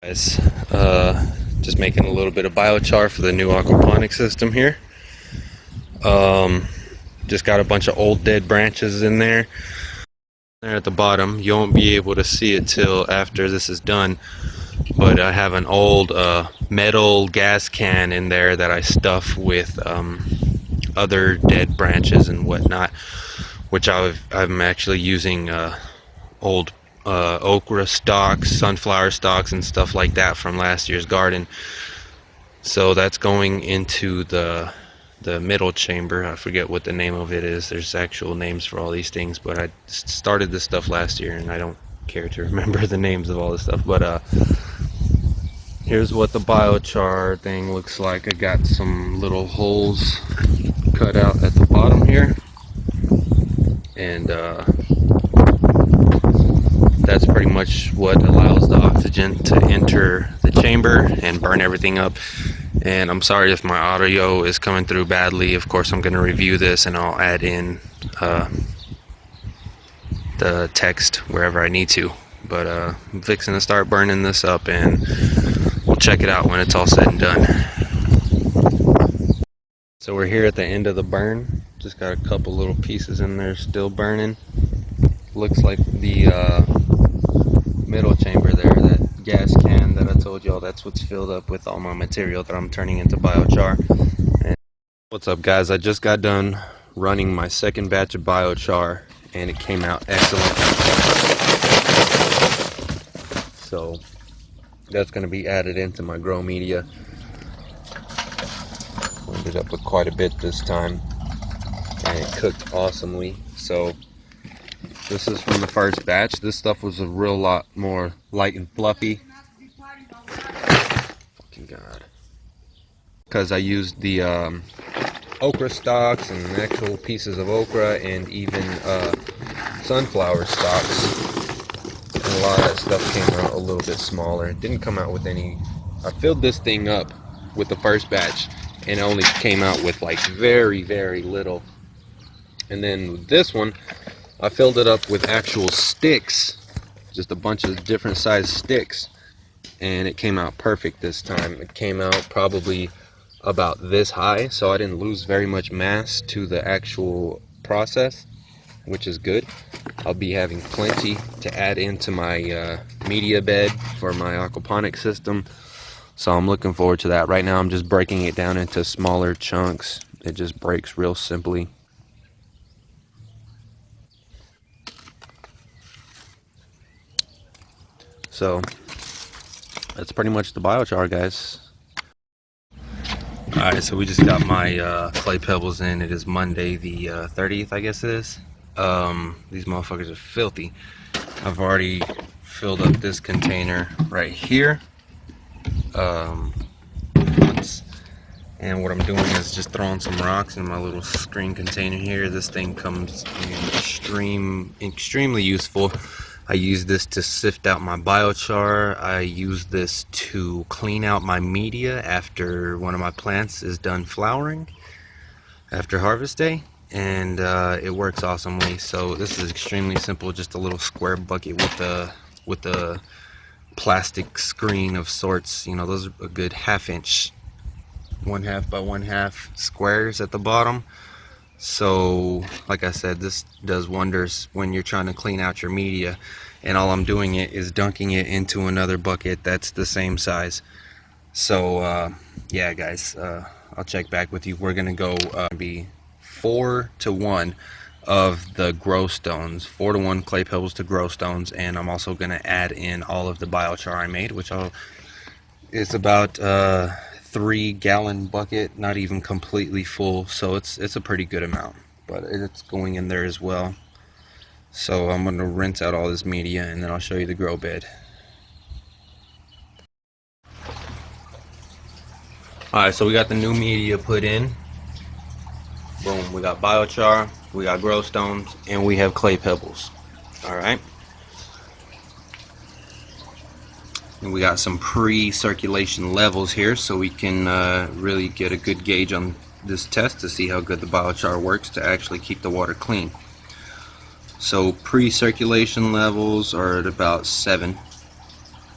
Guys, just making a little bit of biochar for the new aquaponics system here. Just got a bunch of old dead branches in there. There at the bottom, you won't be able to see it till after this is done, but I have an old metal gas can in there that I stuff with other dead branches and whatnot, which I'm actually using old okra stalks, sunflower stalks, and stuff like that from last year's garden. So that's going into the middle chamber. I forget what the name of it is. There's actual names for all these things, but I started this stuff last year and I don't care to remember the names of all this stuff. But here's what the biochar thing looks like. I got some little holes cut out at the bottom here, and that's pretty much what allows the oxygen to enter the chamber and burn everything up. And I'm sorry if my audio is coming through badly. Of course, I'm going to review this and I'll add in the text wherever I need to. But I'm fixing to start burning this up, and we'll check it out when it's all said and done. So we're here at the end of the burn. Just got a couple little pieces in there still burning. Looks like the middle chamber there, that gas can that I told y'all, that's what's filled up with all my material that I'm turning into biochar. And what's up, guys? I just got done running my second batch of biochar and it came out excellent. So that's going to be added into my grow media. Ended up with quite a bit this time and it cooked awesomely. So this is from the first batch. This stuff was a real lot more light and fluffy. Fucking God. Because I used the okra stalks and actual pieces of okra and even sunflower stalks. And a lot of that stuff came out a little bit smaller. It didn't come out with any... I filled this thing up with the first batch and it only came out with like very, very little. And then with this one, I filled it up with actual sticks, just a bunch of different size sticks, and it came out perfect this time. It came out probably about this high, so I didn't lose very much mass to the actual process, which is good. I'll be having plenty to add into my media bed for my aquaponics system, so I'm looking forward to that. Right now I'm just breaking it down into smaller chunks. It just breaks real simply. So that's pretty much the biochar, guys. Alright, so we just got my clay pebbles in. It is Monday the 30th, I guess it is. These motherfuckers are filthy. I've already filled up this container right here once. And what I'm doing is just throwing some rocks in my little screen container here. This thing comes in extremely useful. I use this to sift out my biochar. I use this to clean out my media after one of my plants is done flowering after harvest day, and it works awesomely. So this is extremely simple, just a little square bucket with a plastic screen of sorts. You know, those are a good 1/2 inch, 1/2 by 1/2 squares at the bottom. So like I said, this does wonders when you're trying to clean out your media, and all I'm doing is dunking it into another bucket that's the same size. So yeah, guys, I'll check back with you. We're gonna go be 4-to-1 of the grow stones, 4-to-1 clay pebbles to grow stones, and I'm also gonna add in all of the biochar I made, which is about 3-gallon bucket, not even completely full, so it's a pretty good amount, but it's going in there as well. So I'm going to rinse out all this media and then I'll show you the grow bed. Alright, so we got the new media put in. Boom, we got biochar, we got grow stones, and we have clay pebbles. Alright. And we got some pre-circulation levels here, so we can really get a good gauge on this test to see how good the biochar works to actually keep the water clean. So pre-circulation levels are at about 7.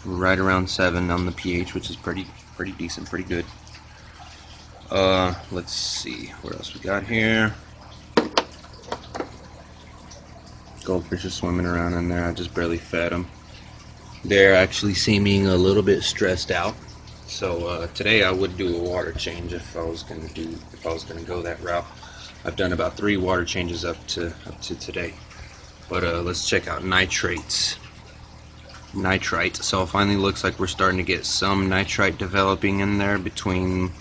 right around 7 on the pH, which is pretty decent, pretty good. Let's see what else we got here. Goldfish are swimming around in there. I just barely fed them. They're actually seeming a little bit stressed out. So today I would do a water change if I was gonna go that route. I've done about 3 water changes up to today. But let's check out nitrates. Nitrite. So it finally looks like we're starting to get some nitrite developing in there between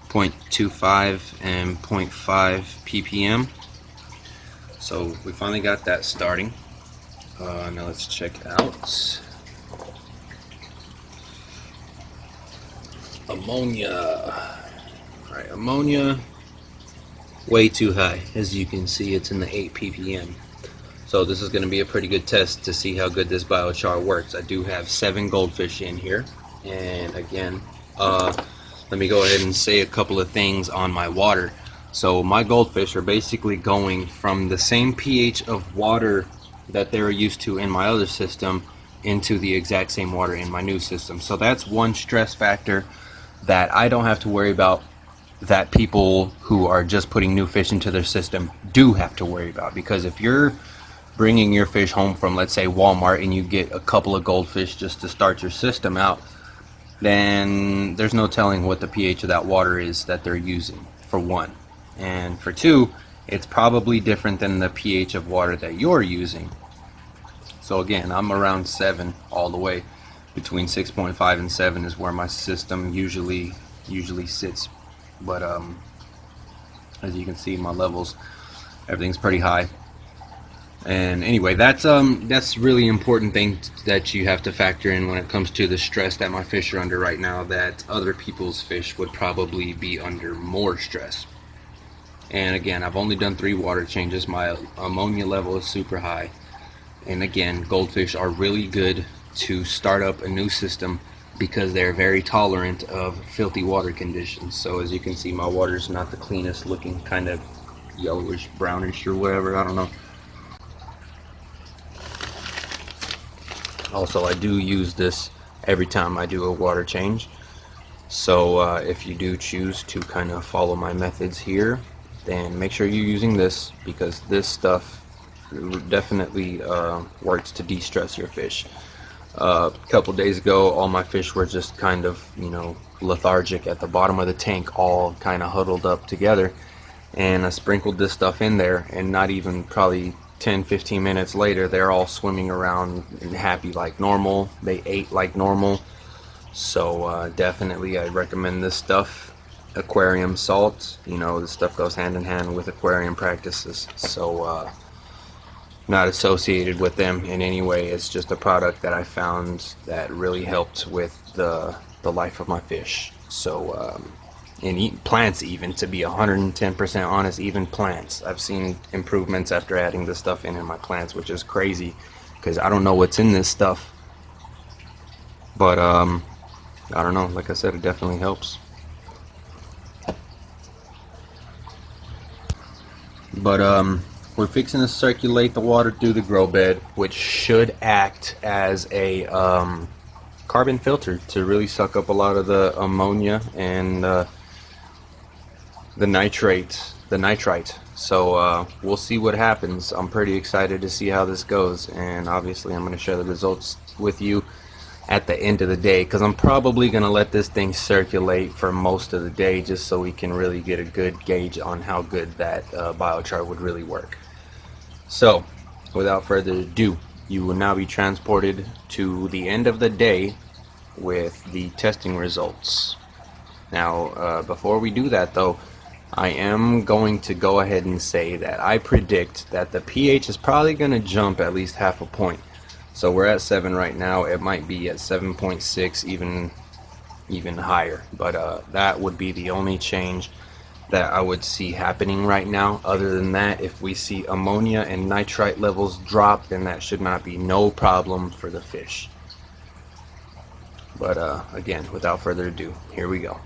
0.25 and 0.5 ppm. So we finally got that starting. Now let's check out ammonia. Alright, ammonia, way too high. As you can see, it's in the 8 ppm. So this is going to be a pretty good test to see how good this biochar works. I do have 7 goldfish in here, and again, let me go ahead and say a couple of things on my water. So my goldfish are basically going from the same pH of water that they were used to in my other system into the exact same water in my new system. So that's one stress factor that I don't have to worry about, that people who are just putting new fish into their system do have to worry about. Because if you're bringing your fish home from, let's say, Walmart, and you get a couple of goldfish just to start your system out, then there's no telling what the pH of that water is that they're using, for one. And for two, it's probably different than the pH of water that you're using. So again, I'm around 7 all the way. Between 6.5 and 7 is where my system usually sits. But as you can see, my levels, everything's pretty high. And anyway, that's really important thing that you have to factor in when it comes to the stress that my fish are under right now, that other people's fish would probably be under more stress. And again, I've only done 3 water changes. My ammonia level is super high. And again, goldfish are really good to start up a new system because they're very tolerant of filthy water conditions. So as you can see, my water's not the cleanest looking, kind of yellowish, brownish, or whatever, I don't know. Also, I do use this every time I do a water change. So if you do choose to kind of follow my methods here, then make sure you're using this, because this stuff definitely works to de-stress your fish. A couple days ago, all my fish were just kind of, lethargic at the bottom of the tank, all kind of huddled up together, and I sprinkled this stuff in there, and not even probably 10-15 minutes later, they're all swimming around and happy like normal. They ate like normal. So definitely I recommend this stuff. Aquarium salt, this stuff goes hand in hand with aquarium practices. So not associated with them in any way. It's just a product that I found that really helped with the life of my fish. So and plants, even, to be 110% honest, even plants, I've seen improvements after adding this stuff in my plants, which is crazy because I don't know what's in this stuff, but I don't know, like I said, it definitely helps. But we're fixing to circulate the water through the grow bed, which should act as a carbon filter to really suck up a lot of the ammonia and the nitrite. So we'll see what happens. I'm pretty excited to see how this goes, and obviously I'm going to share the results with you at the end of the day, because I'm probably going to let this thing circulate for most of the day just so we can really get a good gauge on how good that biochar would really work. So without further ado, you will now be transported to the end of the day with the testing results. Now before we do that though, I am going to go ahead and say that I predict that the pH is probably going to jump at least half a point. So we're at 7 right now. It might be at 7.6, even higher. But that would be the only change that I would see happening right now. Other than that, if we see ammonia and nitrite levels drop, then that should not be no problem for the fish. But again, without further ado, here we go.